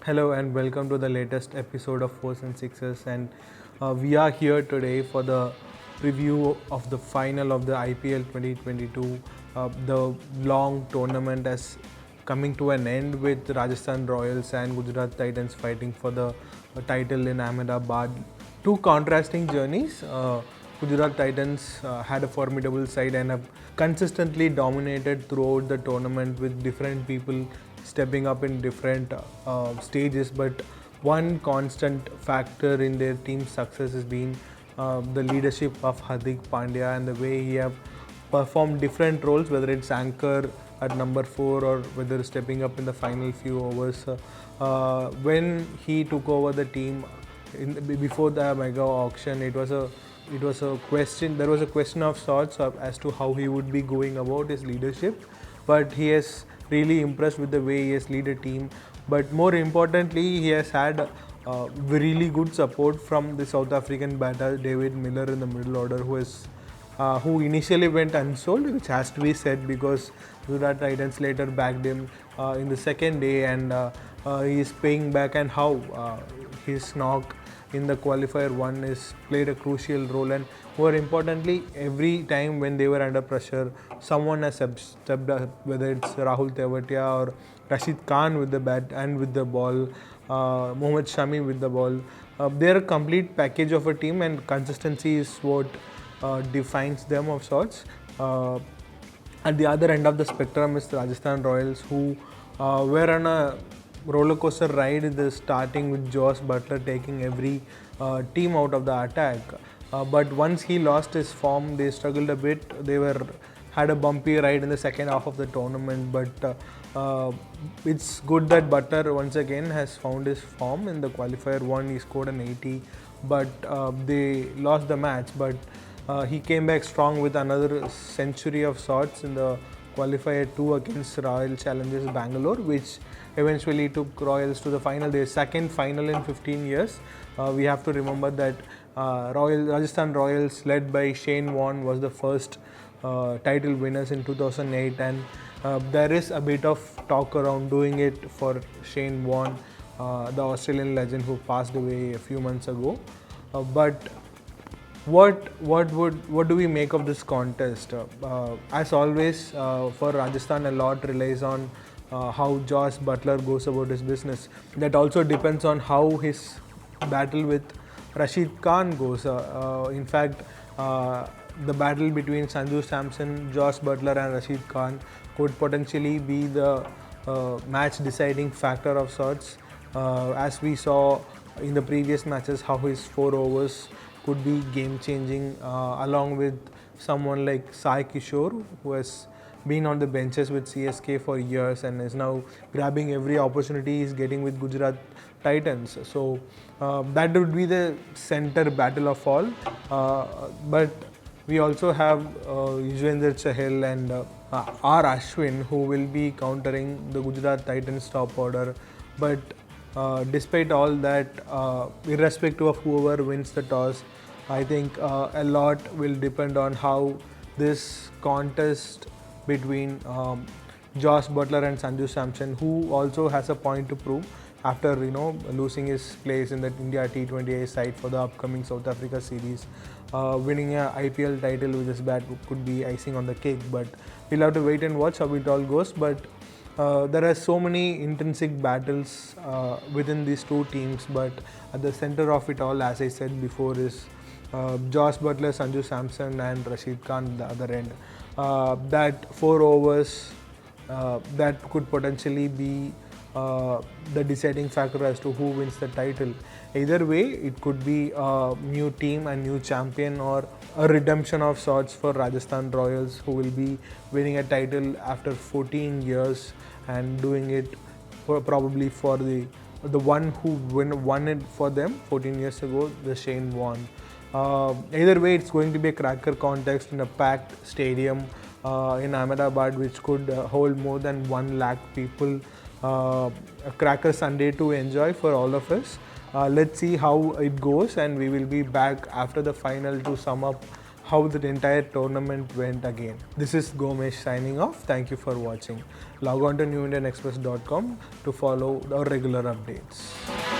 Hello and welcome to the latest episode of Fours and Sixes. And we are here today for the preview of the final of the IPL 2022. The long tournament is coming to an end with Rajasthan Royals and Gujarat Titans fighting for the title in Ahmedabad. Two contrasting journeys. Gujarat Titans had a formidable side and have consistently dominated throughout the tournament with different people stepping up in different stages. But one constant factor in their team's success has been the leadership of Hardik Pandya and the way he have performed different roles, whether it's anchor at number 4 or whether stepping up in the final few overs. When he took over the team before the mega auction, it was a question. There was a question of sorts as to how he would be going about his leadership, but he has really impressed with the way he has led a team. But more importantly, he has had really good support from the South African batter David Miller in the middle order, who initially went unsold, which has to be said because Gujarat Titans later backed him in the second day, and he is paying back, and how his knock in the qualifier one is played a crucial role. And more importantly, every time when they were under pressure, someone has stepped up, whether it's Rahul Tewatia or Rashid Khan with the bat and with the ball, Mohammad Shami with the ball. They're a complete package of a team, and consistency is what defines them of sorts. At the other end of the spectrum is the Rajasthan Royals, who were on a roller coaster ride in the starting with Josh Butler taking every team out of the attack. But once he lost his form, they struggled a bit. They had a bumpy ride in the second half of the tournament. But it's good that Butler once again has found his form. In the qualifier one, he scored an 80, but they lost the match. But he came back strong with another century of sorts in the qualifier 2 against Royal Challengers Bangalore, which eventually took Royals to the final. Their second final in 15 years. We have to remember that Rajasthan Royals, led by Shane Warne, was the first title winners in 2008, and there is a bit of talk around doing it for Shane Warne, the Australian legend who passed away a few months ago. But what do we make of this contest? As always, for Rajasthan, a lot relies on how Josh Butler goes about his business. That also depends on how his battle with Rashid Khan goes. In fact, the battle between Sanju Samson, Josh Butler, and Rashid Khan could potentially be the match deciding factor of sorts. As we saw in the previous matches, how his 4 overs could be game changing, along with someone like Sai Kishore, who has been on the benches with CSK for years and is now grabbing every opportunity he's getting with Gujarat Titans. So that would be the center battle of all. But we also have Yuzvendra Chahal and R. Ashwin, who will be countering the Gujarat Titans top order. But despite all that, irrespective of whoever wins the toss, I think a lot will depend on how this contest between Josh Butler and Sanju Samson, who also has a point to prove after losing his place in the India T20I side for the upcoming South Africa series. Winning a IPL title with his bat could be icing on the cake, but we'll have to wait and watch how it all goes. But there are so many intrinsic battles within these two teams, but at the center of it all, as I said before, is Josh Butler, Sanju Samson, and Rashid Khan at the other end. That 4 overs that could potentially be the deciding factor as to who wins the title. Either way, it could be a new team and new champion, or a redemption of sorts for Rajasthan Royals, who will be winning a title after 14 years and doing it probably for the one who won it for them 14 years ago, the Shane Warne. Either way, it's going to be a cracker contest in a packed stadium in Ahmedabad, which could hold more than 1 lakh people. A cracker Sunday to enjoy for all of us. Let's see how it goes, and we will be back after the final to sum up how the entire tournament went again. This is Gomesh signing off. Thank you for watching. Log on to newindianexpress.com to follow our regular updates.